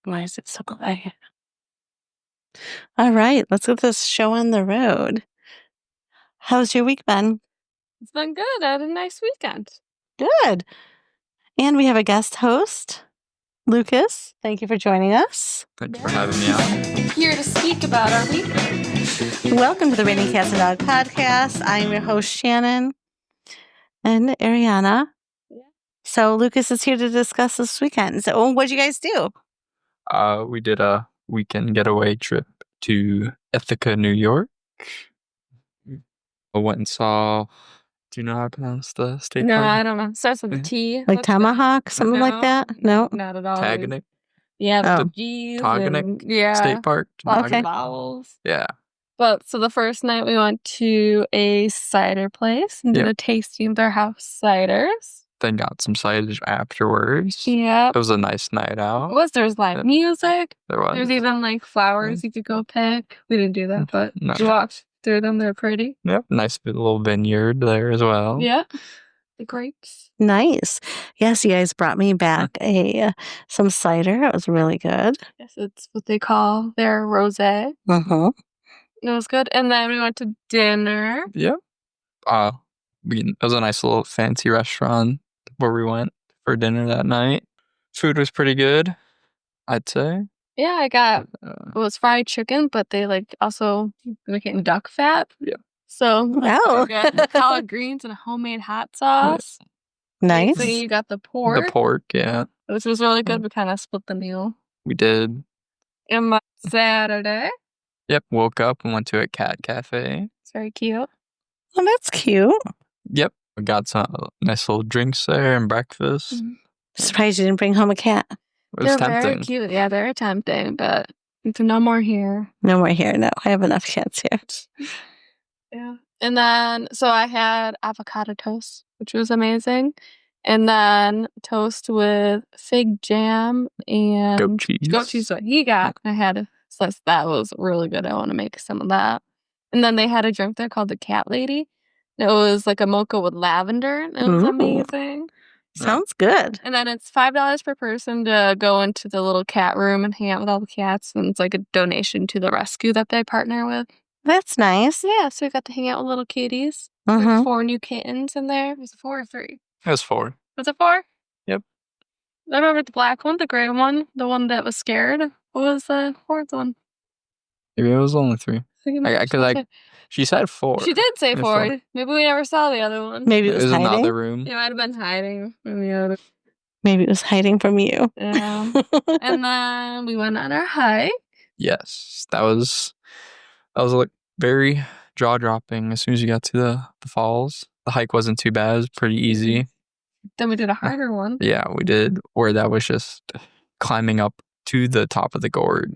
Why is it so quiet? All right, let's get this show on the road. How's your week been? It's been good. I had a nice weekend. Good. And we have a guest host, Lucas. Thank you for joining us. Thanks for having me on. Here to speak about our weekend. Welcome to the Raining Cats and Dog podcast. I'm your host, Shannon and Arianna. Yeah. So Lucas is here to discuss this weekend. So what'd you guys do? We did a weekend getaway trip to Ithaca, New York. I went and saw. Do you know how to pronounce the state No, park? I don't know. It starts with a T. Like What's Tomahawk, something like that? No? Not at all. Taganek Yeah, Oh. the G's. Taganek Yeah. State Park. Lots Okay. of vowels. Yeah. But so the first night we went to a cider place and did a tasting of their house ciders. Then got some cider afterwards. Yep. It was a nice night out. There was live music. There was. There's even like flowers you could go pick. We didn't do that, but No. we walked through them. They're pretty. Yep. Nice little vineyard there as well. Yeah. The grapes. Nice. Yes, you guys brought me back some cider. It was really good. Yes, it's what they call their rosé. Uh-huh. It was good. And then we went to dinner. Yep. It was a nice little fancy restaurant where we went for dinner that night. Food was pretty good, I'd say. Yeah, I got it was fried chicken, but they also make it in duck fat. Yeah. So Wow. got collard greens and a homemade hot sauce. Nice. So you got the pork. The pork, yeah. Which was really good. We kind of split the meal. We did. And my Saturday. Yep. Woke up and went to a cat cafe. It's very cute. Oh, that's cute. Yep. We got some nice little drinks there and breakfast. Mm-hmm. Surprised you didn't bring home a cat. It was They're tempting. very cute. Yeah, they're tempting, but no more here. No more here. No, I have enough cats here. Yeah. And then, so I had avocado toast, which was amazing. And then toast with fig jam and Goat cheese. Goat cheese, what he got. I had a slice. That was really good. I want to make some of that. And then they had a drink there called the Cat Lady. It was like a mocha with lavender. It was amazing. Sounds good. And then it's $5 per person to go into the little cat room and hang out with all the cats. And it's like a donation to the rescue that they partner with. That's nice. Yeah, so we got to hang out with little kitties. Mm-hmm. There's 4 new kittens in there. Was it 4 or 3? It was 4. Was it 4? Yep. I remember the black one, the gray one, the one that was scared. What was the 4th one? Maybe it was only 3. She said 4. She did say It was 4. 4. Maybe we never saw the other one. Maybe it was in hiding. another room. It might have been hiding from the other. Maybe it was hiding from you. Yeah. And then we went on our hike. Yes. That was like very jaw-dropping as soon as you got to the falls. The hike wasn't too bad. It was pretty easy. Then we did a harder one. Yeah, we did. Where that was just climbing up to the top of the gorge.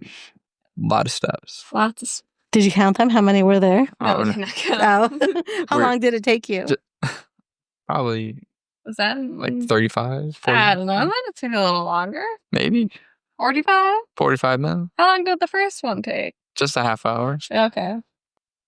A lot of steps. Lots of. Did you count them? How many were there? No, Oh, we're not gonna. Oh. How long did it take you? probably Was that like 35, 40. I don't know. I might have taken a little longer. Maybe 45? 45 minutes. How long did the first one take? Just a half hour. Okay.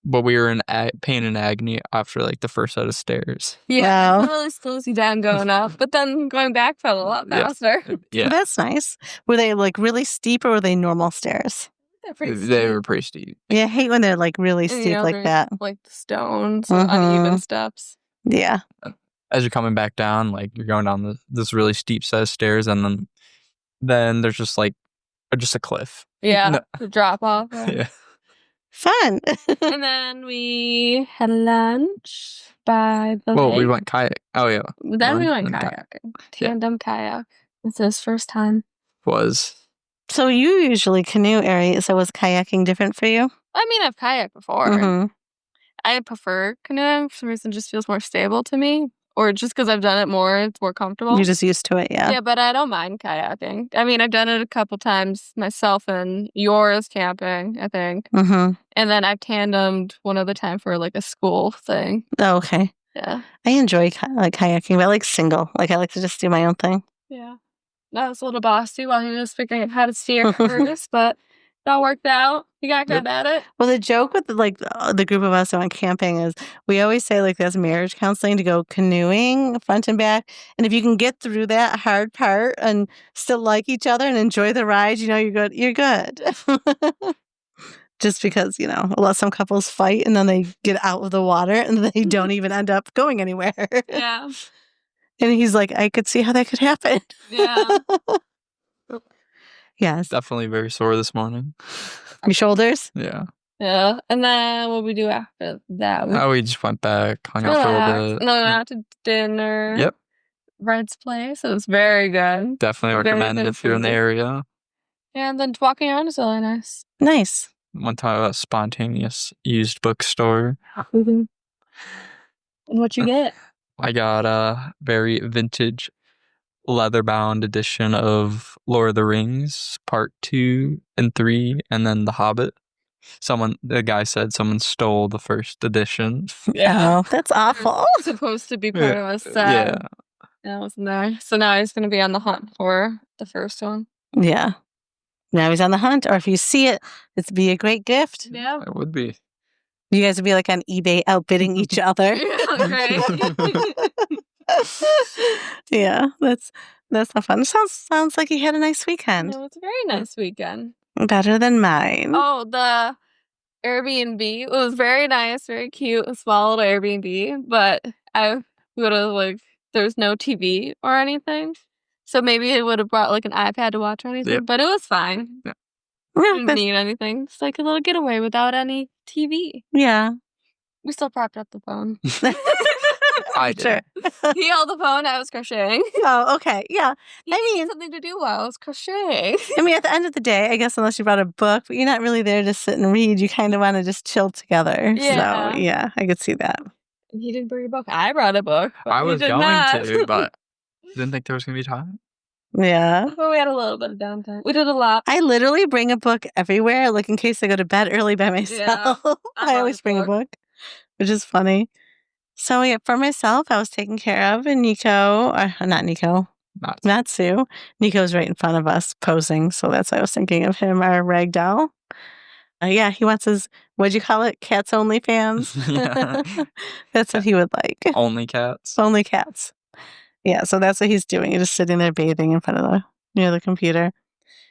But we were in pain and agony after like the first set of stairs. Yeah, Wow. it really slows you down going up, but then going back felt a lot Yeah. faster. Yeah, That's nice. Were they like really steep or were they normal stairs? They're pretty they steep. were pretty steep. Yeah, I hate when they're like really And, you steep know, like they're, that. like the stones, Mhm. uneven steps. Yeah. As you're coming back down, like you're going down this really steep set of stairs, and then there's just a cliff. Yeah, No. the drop off. Yeah. Fun. And then we had lunch by the Well, lake. we went kayak. Oh yeah, Then we went and kayaking. Tandem kayak. It's his first time. was So you usually canoe, Ari. So was kayaking different for you? I mean, I've kayaked before. Mm-hmm. I prefer canoeing. For some reason, it just feels more stable to me. Or just because I've done it more, it's more comfortable. You're just used to it, yeah. Yeah, but I don't mind kayaking. I mean, I've done it a couple times myself and yours camping, I think. Mm-hmm. And then I've tandemed one other time for like a school thing. Oh, okay. Yeah. I enjoy kayaking, but I like single. Like I like to just do my own thing. Yeah. That was a little bossy while he was figuring out how to steer first, but It all worked out. You got good at it. Well, the joke with the group of us that went camping is we always say like that's marriage counseling to go canoeing front and back. And if you can get through that hard part and still like each other and enjoy the ride, you're good. You're good. Just because, some couples fight and then they get out of the water and they don't even end up going anywhere. Yeah. And he's like, I could see how that could happen. Yeah. Yes. Definitely very sore this morning. Your shoulders? Yeah. Yeah. And then what we do after that? We just went back, hung out for a little bit. No, we went out to dinner. Yep. Red's place. It was very good. Definitely recommend it if you're in the area. Yeah, and then walking around is really nice. Nice. One time at a spontaneous used bookstore. Mm-hmm. And what you get? I got a very vintage leather-bound edition of Lord of the Rings, Part 2 and 3, and then The Hobbit. The guy said someone stole the first edition. Yeah. Oh, that's awful. It's supposed to be part of a set. Yeah, it wasn't there. So now he's going to be on the hunt for the first one. Yeah. Now he's on the hunt, or if you see it, it'd be a great gift. Yeah. It would be. You guys would be like on eBay outbidding each other. Great. Yeah, that's not fun. Sounds like you had a nice weekend. It was a very nice weekend. Better than mine. Oh, the Airbnb. It was very nice, very cute, a small little Airbnb, but I would have there's no TV or anything. So maybe it would have brought an iPad to watch or anything, but it was fine. Yeah. Didn't need anything. It's like a little getaway without any TV. Yeah. We still propped up the phone. I did. Sure. He held the phone. I was crocheting. Oh, okay. Yeah. He needed something to do while I was crocheting. I mean, at the end of the day, I guess unless you brought a book, but you're not really there to sit and read. You kind of want to just chill together. Yeah. So, yeah, I could see that. And he didn't bring a book. I brought a book. I was going not. to, but didn't think there was going to be time. Yeah. But we had a little bit of downtime. We did a lot. I literally bring a book everywhere, in case I go to bed early by myself. Yeah, I always bring a book, which is funny. So, yeah, for myself, I was taken care of, and not Sue. Nico's right in front of us posing, so that's why I was thinking of him, our rag doll. Yeah, he wants his, what'd you call it? Cats only fans? Yeah. That's what he would like. Only cats? Only cats. Yeah, so that's what he's doing. He's just sitting there bathing in front of the computer.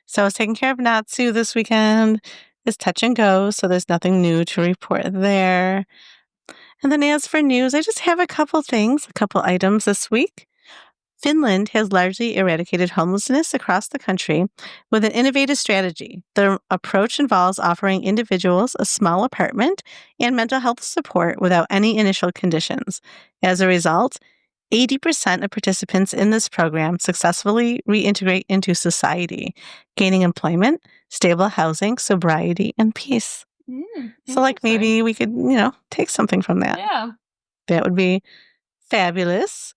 So I was taking care of Natsu this weekend. It's touch and go, so there's nothing new to report there. And then as for news, I just have a couple items this week. Finland has largely eradicated homelessness across the country with an innovative strategy. The approach involves offering individuals a small apartment and mental health support without any initial conditions. As a result, 80% of participants in this program successfully reintegrate into society, gaining employment, stable housing, sobriety, and peace. So maybe we could, take something from that. Yeah. That would be fabulous.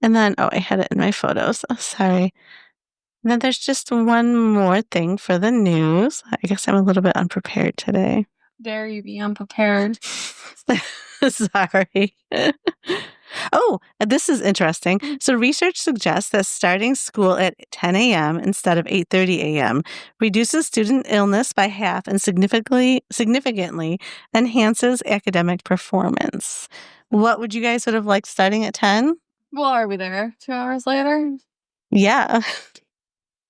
And then, I had it in my photos. Oh, sorry. And then there's just one more thing for the news. I guess I'm a little bit unprepared today. Dare you be unprepared? Sorry. Oh, this is interesting. So research suggests that starting school at 10 a.m. instead of 8:30 a.m. reduces student illness by half and significantly enhances academic performance. What would you guys would have liked starting at 10? Well, are we there 2 hours later? Yeah.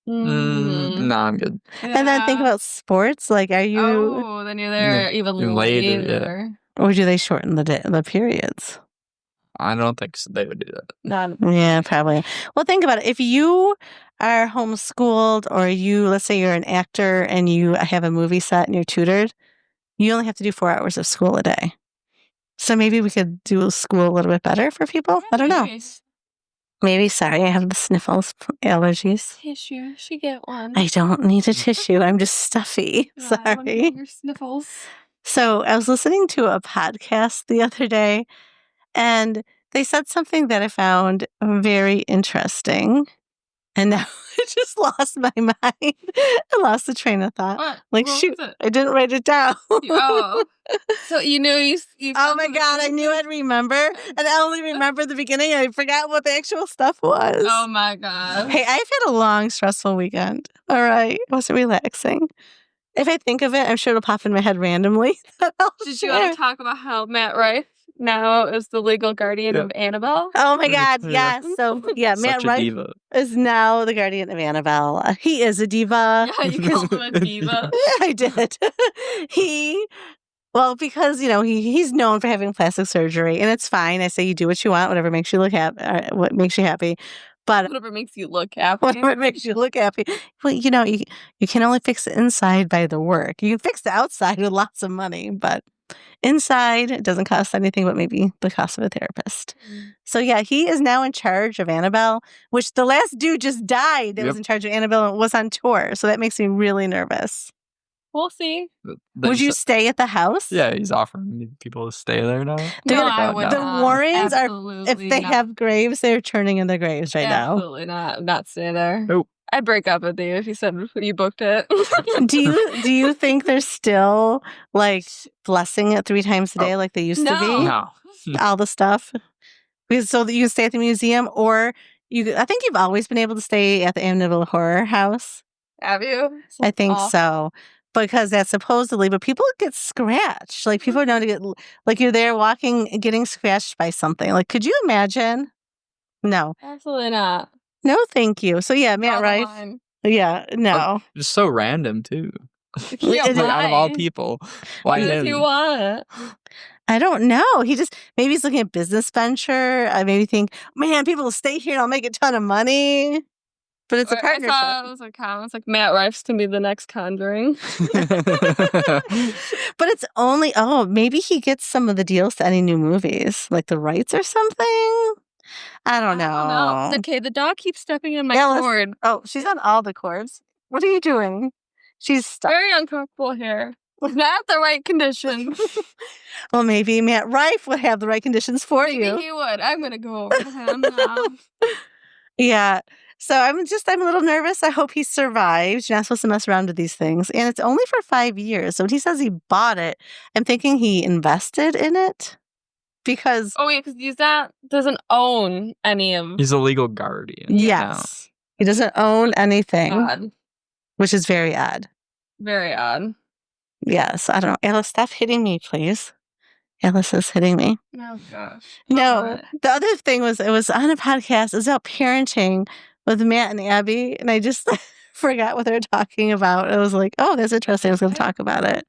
No, I'm good. Yeah. And then think about sports. Are you... Oh, then you're there even later. Or do they shorten the periods? I don't think they would do that. Yeah, probably. Well, think about it. If you are homeschooled or let's say you're an actor and you have a movie set and you're tutored, you only have to do 4 hours of school a day. So maybe we could do school a little bit better for people. I don't know. Maybe. Sorry, I have the sniffles, allergies. Tissue. She get one. I don't need a tissue. I'm just stuffy. No, Sorry. your sniffles. So I was listening to a podcast the other day, and they said something that I found very interesting. And now I just lost my mind. I lost the train of thought. What? Shoot, I didn't write it down. So you knew you oh my God, I knew I'd remember. And I only remember the beginning. I forgot what the actual stuff was. Oh my God. Hey, I've had a long, stressful weekend. All right. It wasn't relaxing. If I think of it, I'm sure it'll pop in my head randomly. Did you want to talk about how Matt Rife now is the legal guardian of Annabelle? Oh my God, Yeah. yes. So yeah, Matt Such a Rife diva. is now the guardian of Annabelle. He is a diva. Yeah, you called him a diva. I did. Well, because he's known for having plastic surgery, and it's fine. I say you do what you want, whatever makes you look happy, what makes you happy. But Whatever makes you look happy. whatever makes you look happy. Well, you can only fix the inside by the work. You can fix the outside with lots of money, but inside it doesn't cost anything but maybe the cost of a therapist. So yeah, he is now in charge of Annabelle, which the last dude just died that was in charge of Annabelle and was on tour. So that makes me really nervous. We'll see. Would you stay at the house? Yeah, he's offering people to stay there now. No, I would The not. Warrens Absolutely if they not. have graves, they're turning in their graves right now. Absolutely not. Not stay there. Nope. I'd break up with you if you said you booked it. Do you think they're still like blessing it 3 times a day like they used to be? No. All the stuff. Because so that you can stay at the museum, or I think you've always been able to stay at the Amityville Horror House. Have you? I think so. Because that's supposedly, but people get scratched. Like people are known to get, like you're there walking, getting scratched by something. Like, could you imagine? No. Absolutely not. No, thank you. So yeah, Matt Rife. Yeah, no. Just so random too. Yeah, Like, out of all people, why does him? he want it? I don't know. Maybe he's looking at business venture. I maybe think, man, people will stay here and I'll make a ton of money. But it's a partnership. I saw it was a comment. It's like Matt Rife's to be the next Conjuring. But it's only maybe he gets some of the deals to any new movies, like the rights or something. I don't know. Okay, the dog keeps stepping in my Alice. cord. Oh, she's on all the cords. What are you doing? She's stuck. Very uncomfortable here. Not the right conditions. Well, maybe Matt Rife would have the right conditions for you. Maybe he would. I'm gonna go over to him now. Yeah. So I'm a little nervous. I hope he survives. You're not supposed to mess around with these things. And it's only for 5 years. So when he says he bought it, I'm thinking he invested in it. Because because he doesn't own any of. He's a legal guardian. Yes. He doesn't own anything. Odd. Which is very odd. Very odd. Yes. I don't know. Alice, stop hitting me, please. Alice is hitting me. Oh, gosh. No. The other thing was, it was on a podcast. It was about parenting with Matt and Abby. And I just forgot what they were talking about. I was like, oh, that's interesting. I was going to talk about it.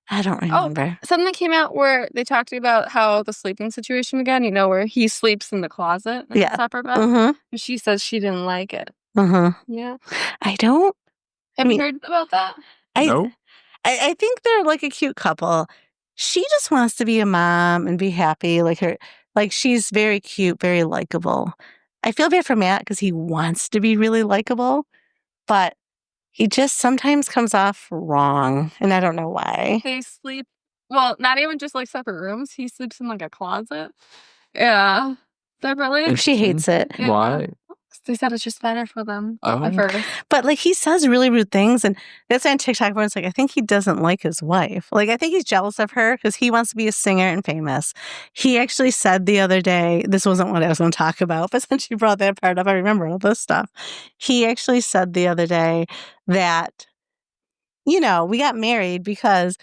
I don't remember. Something came out where they talked about how the sleeping situation again, where he sleeps in the closet in the separate bed. Mm-hmm. And she says she didn't like it. Mm-hmm. Yeah. I don't. Have you heard about that? No. I think they're like a cute couple. She just wants to be a mom and be happy. Like she's very cute, very likable. I feel bad for Matt because he wants to be really likable, but he just sometimes comes off wrong, and I don't know why. They sleep, not even just like separate rooms. He sleeps in like a closet. Yeah, separately. She hates it. Yeah. Why? They said it's just better for them Oh. at first. But like he says really rude things, and that's on TikTok where it's like, I think he doesn't like his wife. Like I think he's jealous of her because he wants to be a singer and famous. He actually said the other day, this wasn't what I was going to talk about, but since you brought that part up, I remember all this stuff. He actually said the other day that, we got married because,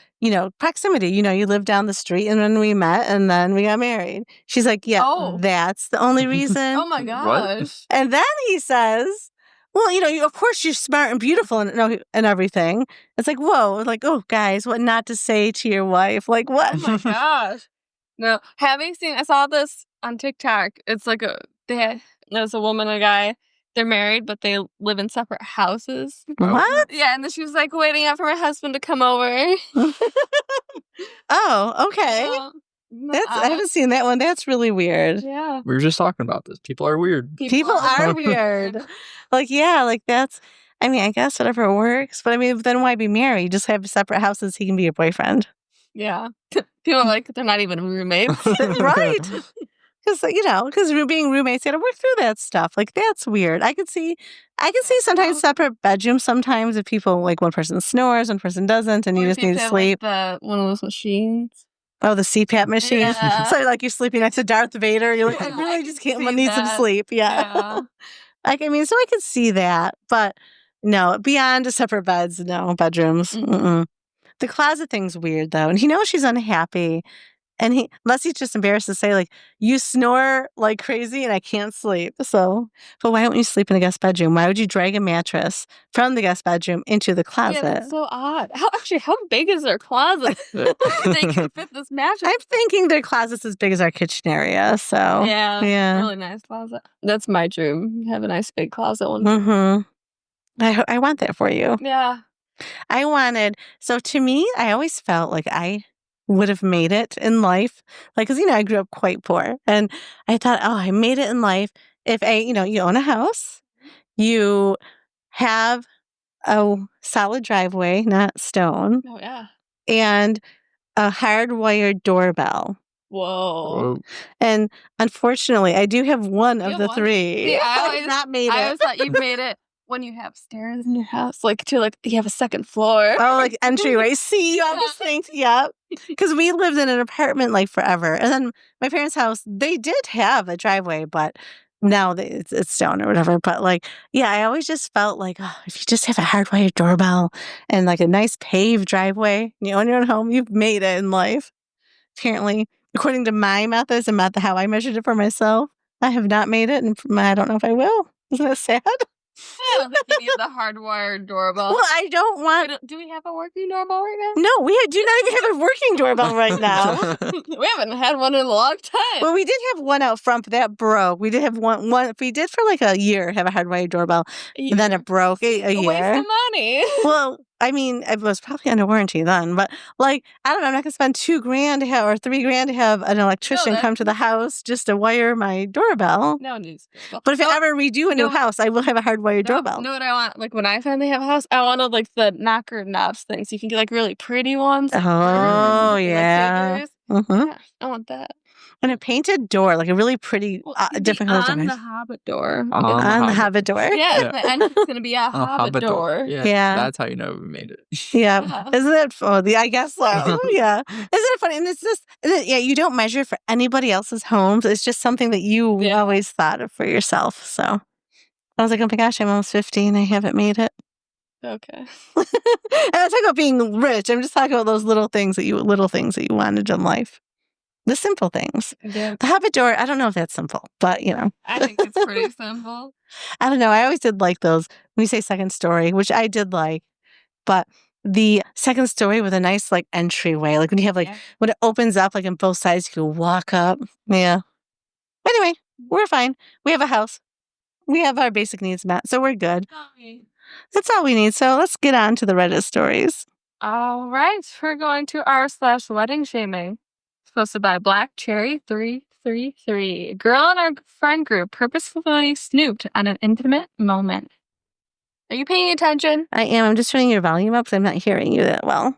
proximity, you live down the street and then we met and then we got married. She's like, yeah, that's the only reason. Oh my gosh. And then he says, well, of course you're smart and beautiful and everything. It's like, whoa, like, oh, guys, what not to say to your wife? Like, what? Oh my gosh. No, I saw this on TikTok. It's like there's a woman and a guy. They're married, but they live in separate houses. What? Yeah, and then she was like waiting out for my husband to come over. Oh, okay. I haven't seen that one. That's really weird. Yeah. We were just talking about this. People are weird. People are weird. Like, yeah, like that's, I guess whatever works. But then why be married? Just have separate houses. He can be your boyfriend. Yeah. People are like, they're not even roommates. Right. Because being roommates, you got to work through that stuff. Like, that's weird. I can see sometimes separate bedrooms sometimes if people, like, one person snores, one person doesn't, and you just need to sleep. Like one of those machines. Oh, the CPAP machine. Yeah. So, like, you're sleeping next to Darth Vader. You're like, I really just can't, need some sleep. Yeah. So I can see that. But No, beyond separate beds, no bedrooms. Mm-mm. The closet thing's weird though, and he knows she's unhappy. And unless he's just embarrassed to say, like, you snore like crazy and I can't sleep. So, but why don't you sleep in a guest bedroom? Why would you drag a mattress from the guest bedroom into the closet? Yeah, that's so odd. How big is their closet? They can fit this mattress. I'm thinking their closet's as big as our kitchen area. So, yeah. Really nice closet. That's my dream. Have a nice big closet one. Mm-hmm. I want that for you. Yeah. So to me, I always felt like I would have made it in life. Like, because, I grew up quite poor. And I thought, oh, I made it in life. If you own a house, you have a solid driveway, not stone. Oh, yeah. And a hardwired doorbell. Whoa. And unfortunately, I do have one of the three. See, I've not made it. I always thought you made it when you have stairs in your house, like you have a second floor. Oh, like entryway. See, I was thinking, yep. Because we lived in an apartment like forever. And then my parents' house, they did have a driveway, but now it's stone or whatever. But I always just felt like, oh, if you just have a hardwired doorbell and like a nice paved driveway, on your own home, you've made it in life. Apparently, according to my methods and how I measured it for myself, I have not made it, and I don't know if I will. Isn't that sad? I don't think you need the hardwired doorbell. Well, I don't want... Do we have a working doorbell right now? No, we do not even have a working doorbell right now. We haven't had one in a long time. Well, we did have one out front, but that broke. We did have one. We did for like a year have a hardwired doorbell, and then it broke a year. Waste of money. Well, I mean, it was probably under warranty then, but I don't know, I'm not going to spend $2,000 to have, or $3,000 to have an electrician come to the house just to wire my doorbell. No news. But if I ever redo a new house, I will have a hardwired doorbell. You know what I want? Like when I finally have a house, I wanted like the knocker knobs things. You can get like really pretty ones. Oh, yeah. Yeah, I want that. And a painted door, like a really pretty, different color. On the Hobbit door. On the Hobbit door. Yeah, the entrance is going to be a Hobbit door. Yeah. That's how you know we made it. Yeah. Isn't it funny? I guess so. Yeah. Isn't it funny? And it's just, you don't measure for anybody else's homes. It's just something that you always thought of for yourself. So I was like, oh my gosh, I'm almost 50 and I haven't made it. Okay. And I'm talking about being rich. I'm just talking about those little things that you wanted in life. The simple things. Yeah. The Hobbit door, I don't know if that's simple, but I think it's pretty simple. I don't know. I always did like those when you say second story, which I did like, but the second story with a nice entryway, when you have when it opens up on both sides, you can walk up. Yeah. Anyway, we're fine. We have a house. We have our basic needs met, so we're good. That's all we need. So let's get on to the Reddit stories. All right. We're going to r/wedding shaming. Posted by Black Cherry 333. A girl in our friend group purposefully snooped on an intimate moment. Are you paying attention? I am. I'm just turning your volume up because I'm not hearing you that well.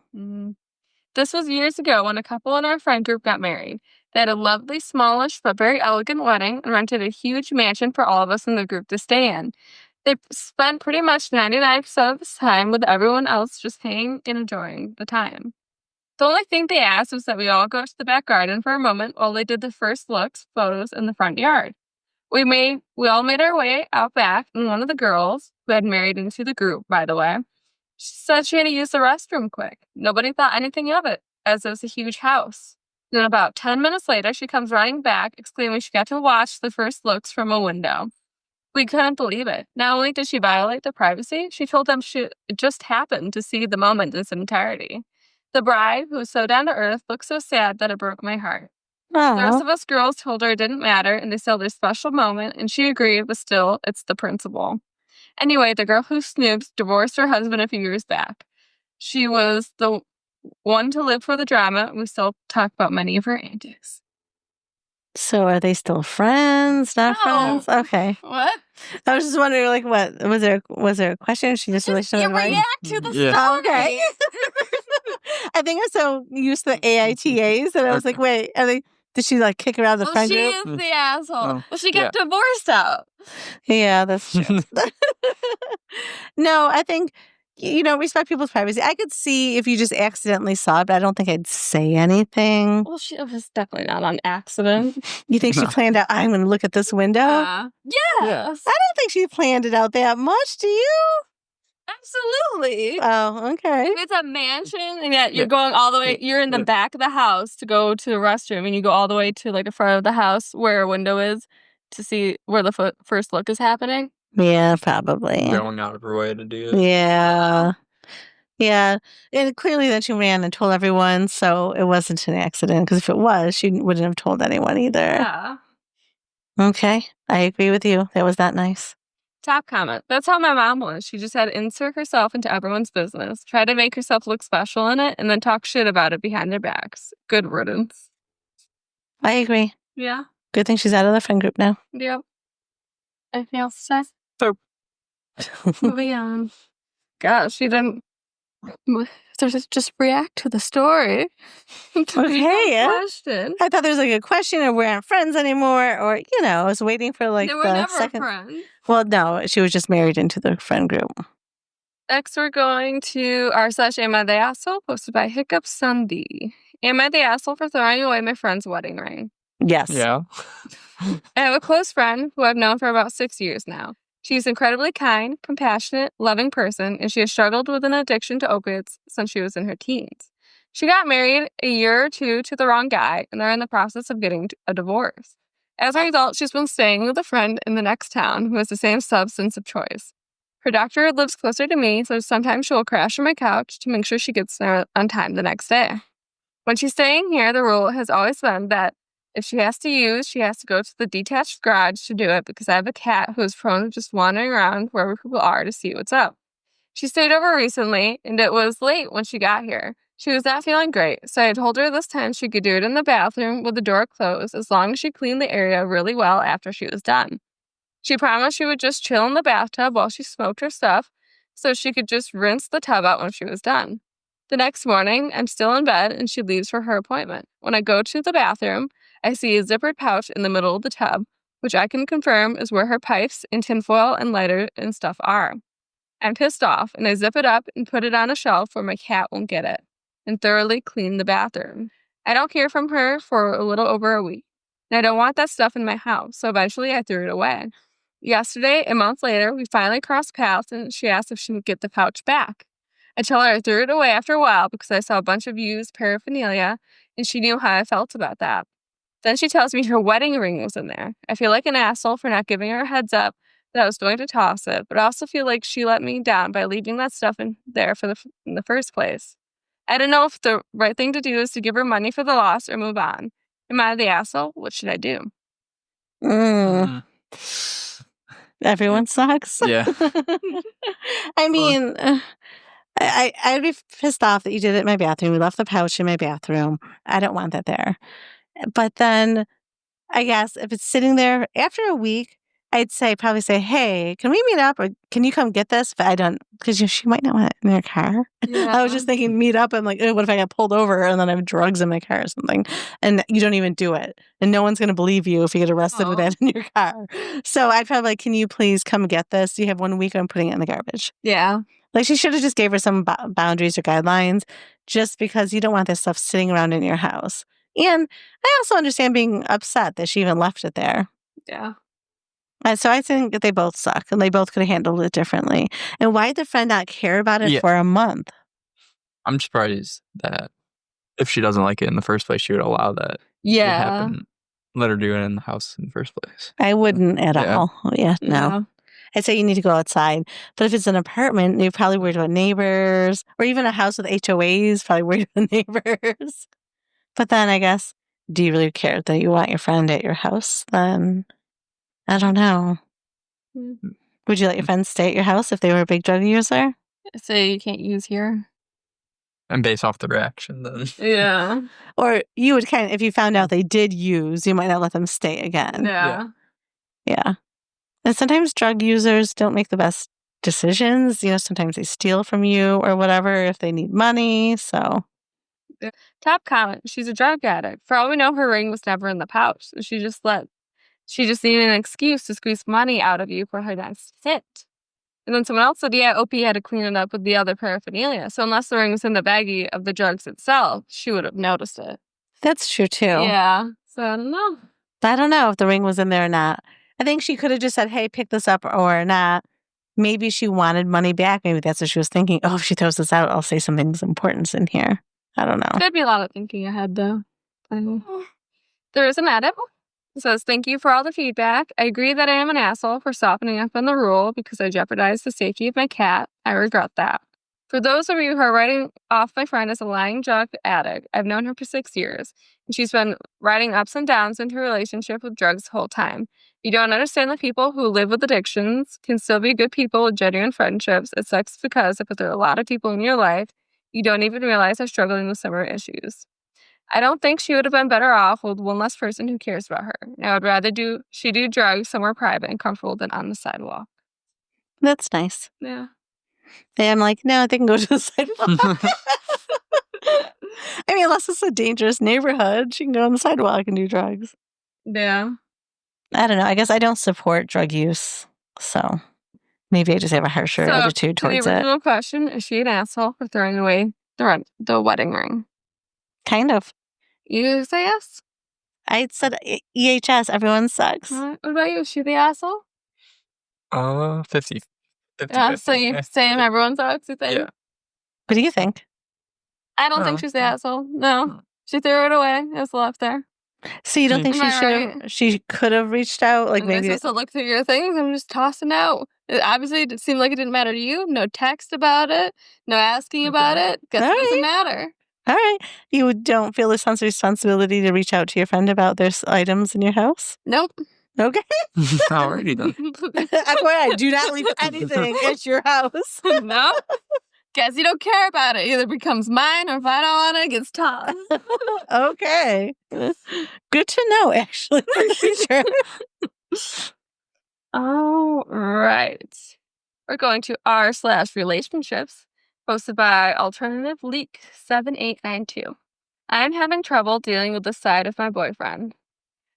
This was years ago when a couple in our friend group got married. They had a lovely, smallish, but very elegant wedding and rented a huge mansion for all of us in the group to stay in. They spent pretty much 99% of the time with everyone else just hanging and enjoying the time. The only thing they asked was that we all go to the back garden for a moment while they did the first looks, photos in the front yard. We all made our way out back, and one of the girls, who had married into the group, by the way, she said she had to use the restroom quick. Nobody thought anything of it, as it was a huge house. Then about 10 minutes later, she comes running back, exclaiming she got to watch the first looks from a window. We couldn't believe it. Not only did she violate their privacy, she told them she just happened to see the moment in its entirety. The bride, who was so down to earth, looked so sad that it broke my heart. Aww. The rest of us girls told her it didn't matter, and they said their special moment, and she agreed, but still, it's the principle. Anyway, the girl who snoops divorced her husband a few years back. She was the one to live for the drama, and we still talk about many of her antics. So are they still friends? Not friends? Okay. What? I was just wondering, what was there a question? She just you react to the story. Okay. I think I'm so used to the AITAs that I was like, wait, did she kick her out of the friend group? She is the asshole. Well, she got divorced out. Yeah, that's true. No, I think, respect people's privacy. I could see if you just accidentally saw it, but I don't think I'd say anything. Well, she was definitely not on accident. You think she planned out, I'm going to look at this window? Yes. I don't think she planned it out that much, do you? Absolutely. Oh, okay. If it's a mansion and yet you're going all the way, you're in the back of the house to go to the restroom and you go all the way to like the front of the house where a window is to see where the first look is happening. Yeah, probably. Going out of her way to do it. Yeah. Yeah. And clearly then she ran and told everyone, so it wasn't an accident, because if it was, she wouldn't have told anyone either. Yeah. Okay. I agree with you. That was not nice. Top comment. That's how my mom was. She just had to insert herself into everyone's business, try to make herself look special in it, and then talk shit about it behind their backs. Good riddance. I agree. Yeah. Good thing she's out of the friend group now. Yep. Anything else to say? So, Moving on. Gosh, she didn't just react to the story. Okay. Question. I thought there was like a question of we aren't friends anymore, or, I was waiting for like They were the never second. friends. Well, no, she was just married into the friend group. Next, we're going to r/Am I the Asshole, posted by Hiccup Sunday. Am I the asshole for throwing away my friend's wedding ring? Yes. yeah. I have a close friend who I've known for about 6 years now. She's incredibly kind, compassionate, loving person, and she has struggled with an addiction to opiates since she was in her teens. She got married a year or two to the wrong guy, and they're in the process of getting a divorce. As a result, she's been staying with a friend in the next town who has the same substance of choice. Her doctor lives closer to me, so sometimes she will crash on my couch to make sure she gets there on time the next day. When she's staying here, the rule has always been that if she has to use, she has to go to the detached garage to do it because I have a cat who is prone to just wandering around wherever people are to see what's up. She stayed over recently, and it was late when she got here. She was not feeling great, so I told her this time she could do it in the bathroom with the door closed as long as she cleaned the area really well after she was done. She promised she would just chill in the bathtub while she smoked her stuff so she could just rinse the tub out when she was done. The next morning, I'm still in bed and she leaves for her appointment. When I go to the bathroom, I see a zippered pouch in the middle of the tub, which I can confirm is where her pipes and tinfoil and lighter and stuff are. I'm pissed off and I zip it up and put it on a shelf where my cat won't get it and thoroughly clean the bathroom. I don't hear from her for a little over a week, and I don't want that stuff in my house, so eventually I threw it away. Yesterday, a month later, we finally crossed paths and she asked if she would get the pouch back. I tell her I threw it away after a while because I saw a bunch of used paraphernalia and she knew how I felt about that. Then she tells me her wedding ring was in there. I feel like an asshole for not giving her a heads up that I was going to toss it, but I also feel like she let me down by leaving that stuff in there in the first place. I don't know if the right thing to do is to give her money for the loss or move on. Am I the asshole? What should I do? Mm. Everyone sucks. Yeah. I mean, I'd be pissed off that you did it in my bathroom. You left the pouch in my bathroom. I don't want that there. But then I guess if it's sitting there after a week, I'd probably say, hey, can we meet up, or can you come get this? But I don't, because she might not want it in her car. I was just thinking meet up. I'm like, what if I got pulled over and then I have drugs in my car or something, and you don't even do it, and no one's going to believe you if you get arrested with that in your car. So I'd probably like, can you please come get this? You have 1 week. I'm putting it in the garbage. Yeah. Like she should have just gave her some boundaries or guidelines, just because you don't want this stuff sitting around in your house. And I also understand being upset that she even left it there. Yeah. So I think that they both suck, and they both could have handled it differently. And why did the friend not care about it for a month? I'm surprised that if she doesn't like it in the first place, she would allow that to happen. Let her do it in the house in the first place. I wouldn't at all. Yeah, no. I'd say you need to go outside. But if it's an apartment, you're probably worried about neighbors, or even a house with HOAs, probably worried about neighbors. But then I guess, do you really care that you want your friend at your house? Then I don't know. Would you let your friends stay at your house if they were a big drug user? So you can't use here. And based off the reaction, then. Yeah. Or you would if you found out they did use, you might not let them stay again. Yeah. Yeah. And sometimes drug users don't make the best decisions. Sometimes they steal from you or whatever if they need money. So. Top comment. She's a drug addict. For all we know, her ring was never in the pouch. She just needed an excuse to squeeze money out of you for her next hit. And then someone else said, yeah, OP had to clean it up with the other paraphernalia. So unless the ring was in the baggie of the drugs itself, she would have noticed it. That's true, too. Yeah. So I don't know. I don't know if the ring was in there or not. I think she could have just said, hey, pick this up or not. maybe she wanted money back. Maybe that's what she was thinking. Oh, if she throws this out, I'll say something's importance in here. I don't know. There'd be a lot of thinking ahead, though. There is an edit. It says, thank you for all the feedback. I agree that I am an asshole for softening up on the rule because I jeopardized the safety of my cat. I regret that. For those of you who are writing off my friend as a lying drug addict, I've known her for 6 years, and she's been riding ups and downs into a relationship with drugs the whole time. You don't understand that people who live with addictions can still be good people with genuine friendships. It sucks because if there are a lot of people in your life, you don't even realize are struggling with similar issues. I don't think she would have been better off with one less person who cares about her. I would rather she do drugs somewhere private and comfortable than on the sidewalk. That's nice. Yeah. And I'm like, no, they can go to the sidewalk. I mean, unless it's a dangerous neighborhood, she can go on the sidewalk and do drugs. Yeah. I don't know. I guess I don't support drug use, so maybe I just have a harsher attitude towards the it. original question, is she an asshole for throwing away the wedding ring? Kind of. You say yes? I said EHS, everyone sucks. What about you? Is she the asshole? 50. 50 Yeah, 50. so you're saying everyone sucks, you think? Yeah. What do you think? I don't think she's the asshole. No. She threw it away. It was left there. So you don't think Am I she could have reached out? Like Am I maybe supposed to look through your things? I'm just tossing out. It obviously seemed like it didn't matter to you. No text about it. No asking about it. Guess it doesn't matter. All right. You don't feel a sense of responsibility to reach out to your friend about their items in your house? Nope. Okay. Alrighty then. FYI, do not leave anything at your house. No. Guess you don't care about it. Either becomes mine or if I don't want it, it gets tossed. Okay. Good to know, actually, for future. All right. We're going to r/relationships, posted by Alternative Leak 7892. I'm having trouble dealing with the side of my boyfriend.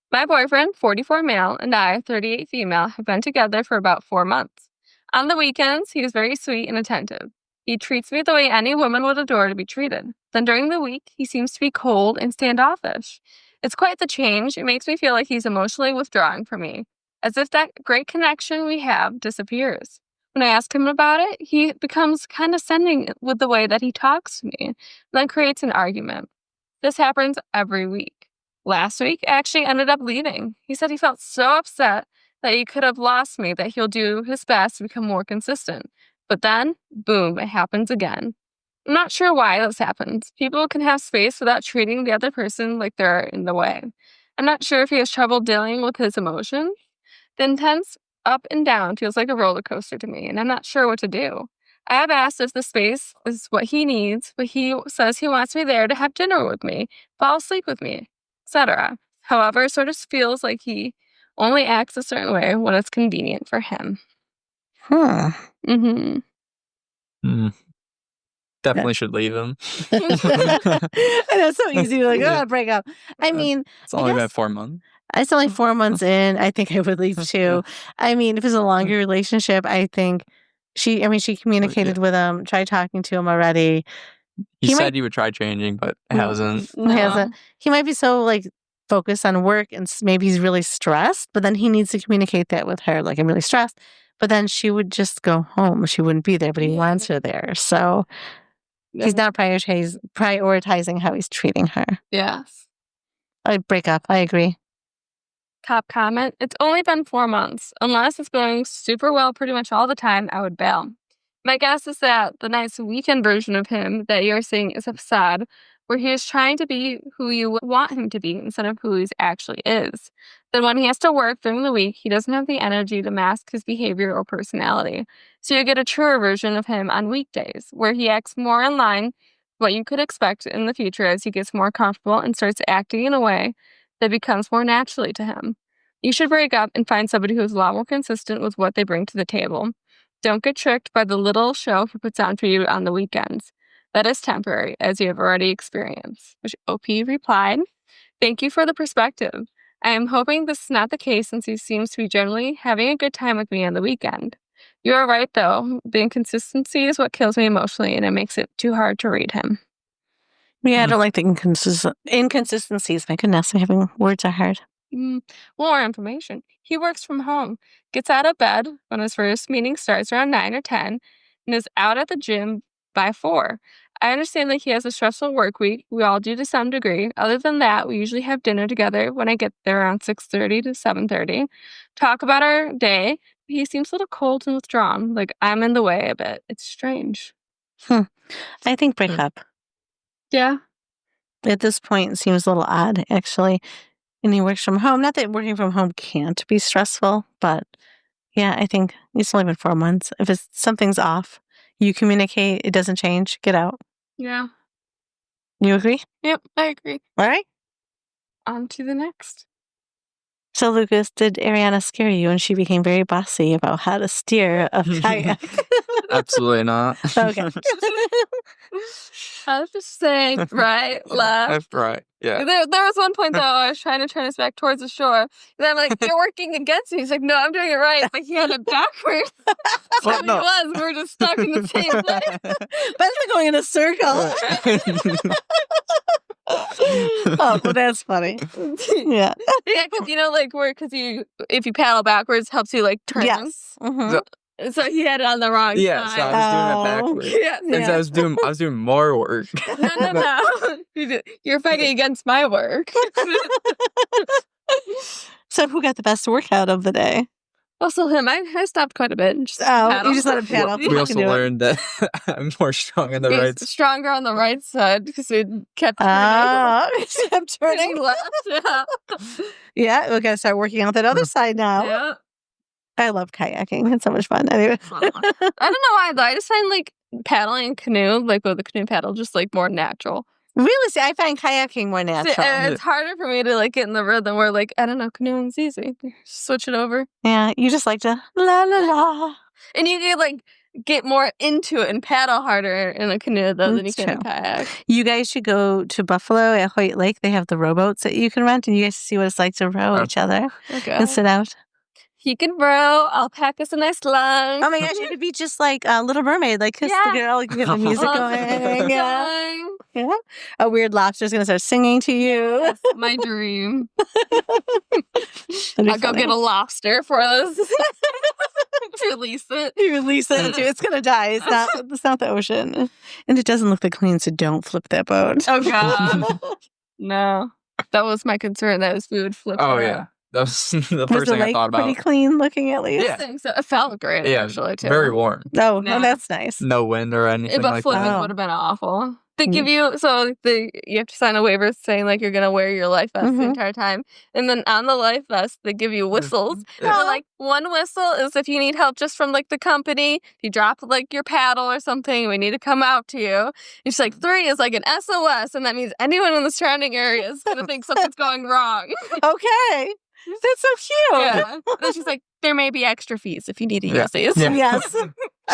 My boyfriend, 44 male, and I, 38 female, have been together for about 4 months. On the weekends, he is very sweet and attentive. He treats me the way any woman would adore to be treated. Then during the week, he seems to be cold and standoffish. It's quite the change. It makes me feel like he's emotionally withdrawing from me, as if that great connection we have disappears. When I ask him about it, he becomes condescending with the way that he talks to me, then creates an argument. This happens every week. Last week, I actually ended up leaving. He said he felt so upset that he could have lost me, that he'll do his best to become more consistent. But then, boom, it happens again. I'm not sure why this happens. People can have space without treating the other person like they're in the way. I'm not sure if he has trouble dealing with his emotions. The intense up and down feels like a roller coaster to me, and I'm not sure what to do. I have asked if the space is what he needs, but he says he wants me there to have dinner with me, fall asleep with me, etc. However, it sort of feels like he only acts a certain way when it's convenient for him. Mm-hmm. Definitely should leave him. I know, it's so easy to like, break up. I mean, it's only been 4 months. It's only 4 months in. I think I would leave too. I mean, if it's a longer relationship, I think she communicated with him, tried talking to him already. He said he would try changing, but hasn't. Hasn't. He might be so like focused on work and maybe he's really stressed, but then he needs to communicate that with her. Like, I'm really stressed. But then she would just go home. She wouldn't be there, but he wants her there. So he's not prioritizing how he's treating her. Yes. I'd break up. I agree. Top comment, it's only been 4 months. Unless it's going super well pretty much all the time, I would bail. My guess is that the nice weekend version of him that you're seeing is a facade, where he is trying to be who you want him to be instead of who he actually is. Then when he has to work during the week, he doesn't have the energy to mask his behavior or personality. So you get a truer version of him on weekdays, where he acts more in line with what you could expect in the future as he gets more comfortable and starts acting in a way that becomes more naturally to him. You should break up and find somebody who is a lot more consistent with what they bring to the table. Don't get tricked by the little show he puts on for you on the weekends. That is temporary, as you have already experienced. Which OP replied, thank you for the perspective. I am hoping this is not the case since he seems to be generally having a good time with me on the weekend. You are right, though. The inconsistency is what kills me emotionally, and it makes it too hard to read him. Yeah, I don't like the inconsistencies. My goodness, having words are hard. More information. He works from home, gets out of bed when his first meeting starts around 9 or 10, and is out at the gym by 4. I understand that he has a stressful work week. We all do to some degree. Other than that, we usually have dinner together when I get there around 6:30 to 7:30. Talk about our day. He seems a little cold and withdrawn, like I'm in the way a bit. It's strange. I think break up. Yeah. At this point, it seems a little odd, actually. And he works from home. Not that working from home can't be stressful, but yeah, I think it's only been 4 months. If something's off, you communicate, it doesn't change, get out. Yeah. You agree? Yep, I agree. All right. On to the next. So, Lucas, did Arianna scare you and she became very bossy about how to steer a kayak? Absolutely not. Okay. I was just saying, right, left. Right. Yeah. There was one point though I was trying to turn us back towards the shore. And I'm like, you're working against me. He's like, no, I'm doing it right. But he had it backwards. Well, He no. was. We're just stuck in the same place. But it's going in a circle. Oh, well, that's funny. Yeah. Yeah, because if you paddle backwards, it helps you like turn. Yes. Mhm. So he had it on the wrong Yeah, so side. I was doing it backwards. Yeah. And so I was doing more work. No. You're fighting against my work. So who got the best workout of the day? Also him. I stopped quite a bit and just You paddle. just let him paddle. We also learned that I'm more strong on the He's right side. stronger on the right side because we kept turning. I'm turning. left. Yeah. Yeah, we got to start working out that other side now. Yeah. I love kayaking. It's so much fun. Anyway. I don't know why though. I just find like paddling canoe, like with the canoe paddle, just like more natural. Really? See, I find kayaking more natural. It's harder for me to like get in the rhythm where like, I don't know, canoeing's easy. Switch it over. Yeah, you just like to la la la. And you can like get more into it and paddle harder in a canoe though than you That's can in a true. kayak. You guys should go to Buffalo at Hoyt Lake. They have the rowboats that you can rent, and you guys see what it's like to row each other Okay. and sit out. He can row. I'll pack us a nice lunch. Oh my gosh, it could be just like Little Mermaid, like Kiss the Yeah. Girl. You can get the music going. Yeah. Going. Yeah. A weird lobster's going to start singing to you. That's my dream. That'd be I'll go funny. get a lobster for us. Release it. You release it into it's gonna die. It's not the ocean. And it doesn't look that clean, so don't flip that boat. Oh God. No. That was my concern. That we would flip Oh it yeah. out. That was the Was first the thing I lake thought about. pretty clean looking at least? Yeah. I think so. It felt great Yeah, actually too. very warm. Oh, No. that's nice. No wind or anything But like flipping that. Oh. would have been awful. They Mm. give you you have to sign a waiver saying like you're gonna wear your life vest the Mhm. entire time, and then on the life vest they give you whistles. Yeah. So, like one whistle is if you need help just from like the company. If you drop like your paddle or something, we need to come out to you. And she's like 3 is like an SOS, and that means anyone in the surrounding area is gonna think something's going wrong. Okay. That's so cute. Yeah. And then she's like, there may be extra fees if you need to Yeah. use these. Yeah. Yes.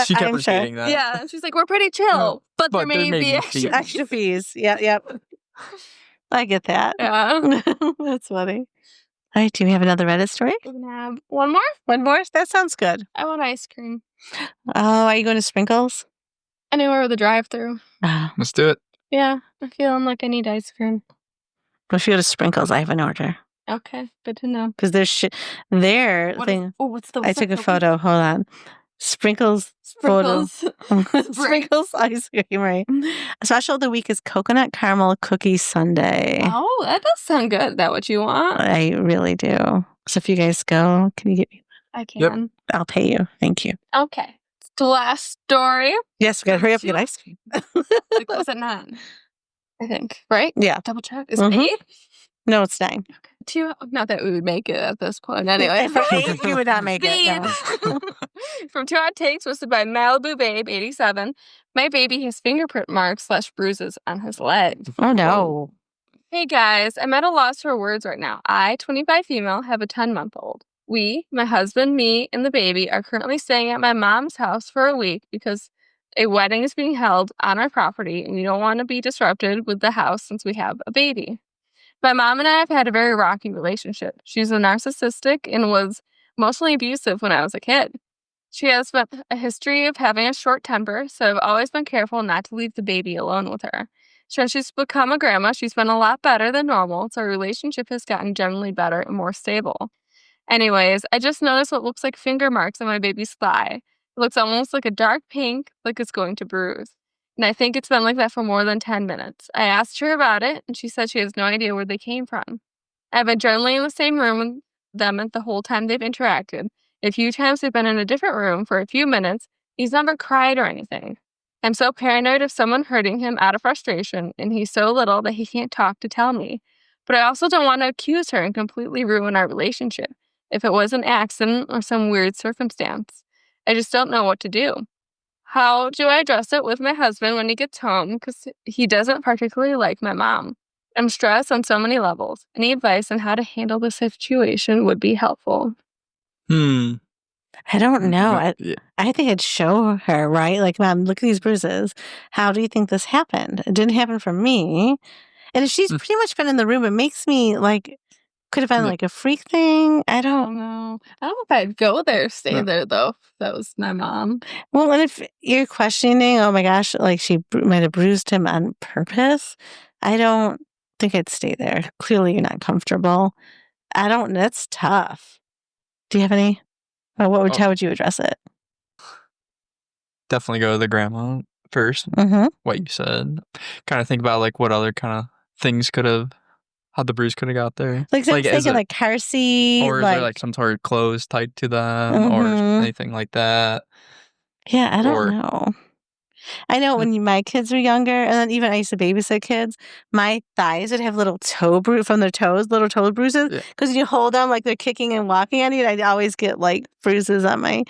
She kept I'm sure. repeating that. Yeah, and she's like, we're pretty chill, but there may be extra. fees. Extra fees. Yep. I get that. Yeah. That's funny. All right, do we have another Reddit story? We're gonna have one more. One more? That sounds good. I want ice cream. Oh, are you going to Sprinkles? Anywhere with a drive-through. Oh, Let's do it. Yeah, I'm feeling like I need ice cream. if you go to Sprinkles, I have an order. Okay, good to know. Because their What thing. is- oh, what's the? I took a photo. Hold on. Sprinkles photo. Sprinkles. Sprinkles ice cream, right? Special of the week is coconut caramel cookie sundae. Oh, that does sound good. Is that what you want? I really do. So if you guys go, can you get me? I can. Yep. I'll pay you. Thank you. Okay. It's the last story. Yes, we gotta hurry up and get ice cream. Like, was it 9? I think. Right? Yeah. Double check. Is Mhm. it 8? No, it's 9. 2. Not that we would make it at this point. Anyway. For 8, you would not make it. No. Speed. From 2 Hot Takes, listed by Malibu Babe 87. My baby has fingerprint marks / bruises on his leg. Oh no. Hey guys, I'm at a loss for words right now. I, 25 female, have a 10-month-old. We, my husband, me, and the baby, are currently staying at my mom's house for a week because a wedding is being held on our property and we don't want to be disrupted with the house since we have a baby. My mom and I have had a very rocky relationship. She's a narcissistic and was emotionally abusive when I was a kid. She has a history of having a short temper, so I've always been careful not to leave the baby alone with her. Since she's become a grandma, she's been a lot better than normal, so our relationship has gotten generally better and more stable. Anyways, I just noticed what looks like finger marks on my baby's thigh. It looks almost like a dark pink, like it's going to bruise. And I think it's been like that for more than 10 minutes. I asked her about it, and she said she has no idea where they came from. I've been generally in the same room with them the whole time they've interacted. A few times they've been in a different room for a few minutes. He's never cried or anything. I'm so paranoid of someone hurting him out of frustration, and he's so little that he can't talk to tell me. But I also don't want to accuse her and completely ruin our relationship if it was an accident or some weird circumstance. I just don't know what to do. How do I address it with my husband when he gets home? Because he doesn't particularly like my mom. I'm stressed on so many levels. Any advice on how to handle the situation would be helpful. I don't know. Yeah. I think I'd show her, right? Like, Mom, look at these bruises. How do you think this happened? It didn't happen for me. And if she's pretty much been in the room, it makes me like, could have been Yeah. like a freak thing. I I don't. don't know. I don't know if I'd go there, stay Yeah. there, though, if that was my mom. Well, and if you're questioning, oh my gosh, like she might have bruised him on purpose, I don't think I'd stay there. Clearly, you're not comfortable. That's tough. Do you have any? How would you address it? Definitely go to the grandma first. Mm-hmm. What you said. Kind of think about like what other kind of things how the bruise could have got there. Like, I was thinking like car seat. Or is there like some sort of clothes tied to them or anything like that? Yeah, I don't know. I know when my kids were younger, and then even I used to babysit kids, my thighs would have little toe from their toes, little toe bruises. Because when you hold them like they're kicking and walking on you, I'd always get like bruises on my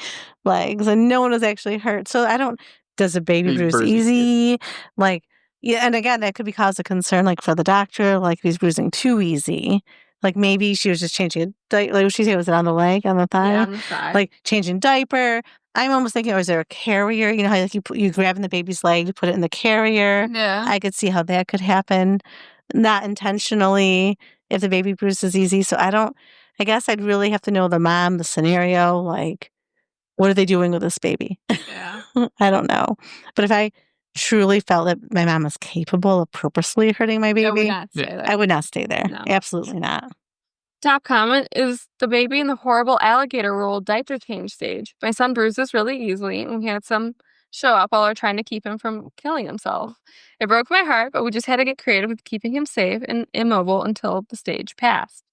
legs, and no one was actually hurt. So does a baby bruise easy? Like, yeah, and again, that could be cause of concern, like for the doctor, like if he's bruising too easy. Like maybe she was just changing like what she said, was it on the leg, on the thigh? Yeah, on the thigh. Like changing diaper. I'm almost thinking, is there a carrier? You know how like you grab in the baby's leg, you put it in the carrier. Yeah. I could see how that could happen, not intentionally, if the baby bruises easy. So I guess I'd really have to know the mom, the scenario, like what are they doing with this baby? Yeah. I don't know. But if I truly felt that my mom was capable of purposely hurting my baby, I would not stay there. No. Absolutely not. Top comment is the baby in the horrible alligator roll diaper change stage. My son bruises really easily, and we had some show up while we were trying to keep him from killing himself. It broke my heart, but we just had to get creative with keeping him safe and immobile until the stage passed.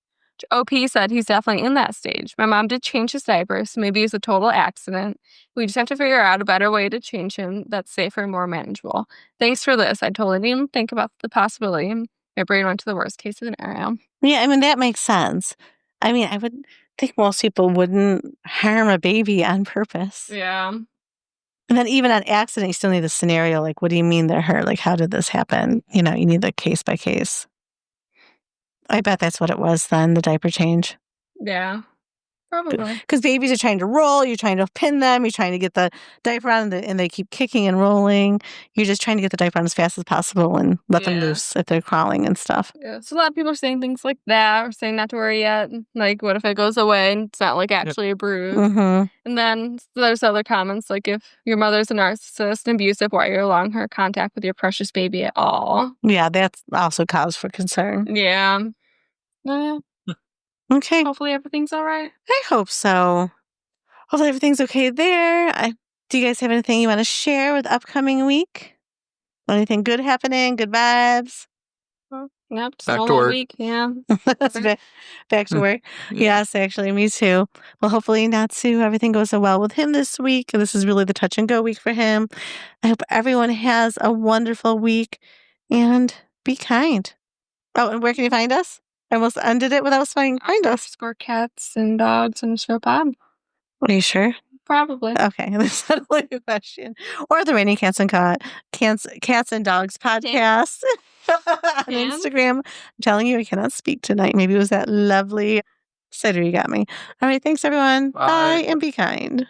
OP said he's definitely in that stage. My mom did change his diaper, so maybe it's a total accident. We just have to figure out a better way to change him that's safer and more manageable. Thanks for this. I totally didn't think about the possibility. My brain went to the worst case scenario. Yeah, I mean, that makes sense. I mean, I would think most people wouldn't harm a baby on purpose. Yeah. And then even on accident, you still need the scenario. Like, what do you mean they're hurt? Like, how did this happen? You know, you need the case by case. I bet that's what it was then, the diaper change. Yeah, probably. Because babies are trying to roll, you're trying to pin them, you're trying to get the diaper on, and they keep kicking and rolling. You're just trying to get the diaper on as fast as possible and let them loose if they're crawling and stuff. Yeah, so a lot of people are saying things like that, or saying not to worry yet. Like, what if it goes away and it's not like actually a bruise? Mm-hmm. And then there's other comments like, if your mother's a narcissist and abusive, why are you allowing her contact with your precious baby at all? Yeah, that's also cause for concern. Yeah. Okay. Hopefully everything's all right. I hope so. Hopefully everything's okay there. Do you guys have anything you want to share with upcoming week? Anything good happening? Good vibes? Yep. Back to work. Week. Yeah. Back to work. Yes, actually, me too. Well, hopefully Natsu, everything goes so well with him this week. This is really the touch and go week for him. I hope everyone has a wonderful week and be kind. Oh, and where can you find us? I almost ended it without saying find us. Score cats and dogs and show pod. Are you sure? Probably. Okay, that's not a question. Or the Raining Cats and Cats and Dogs podcast on Instagram. I'm telling you, I cannot speak tonight. Maybe it was that lovely cider you got me. All right, thanks everyone. Bye and be kind.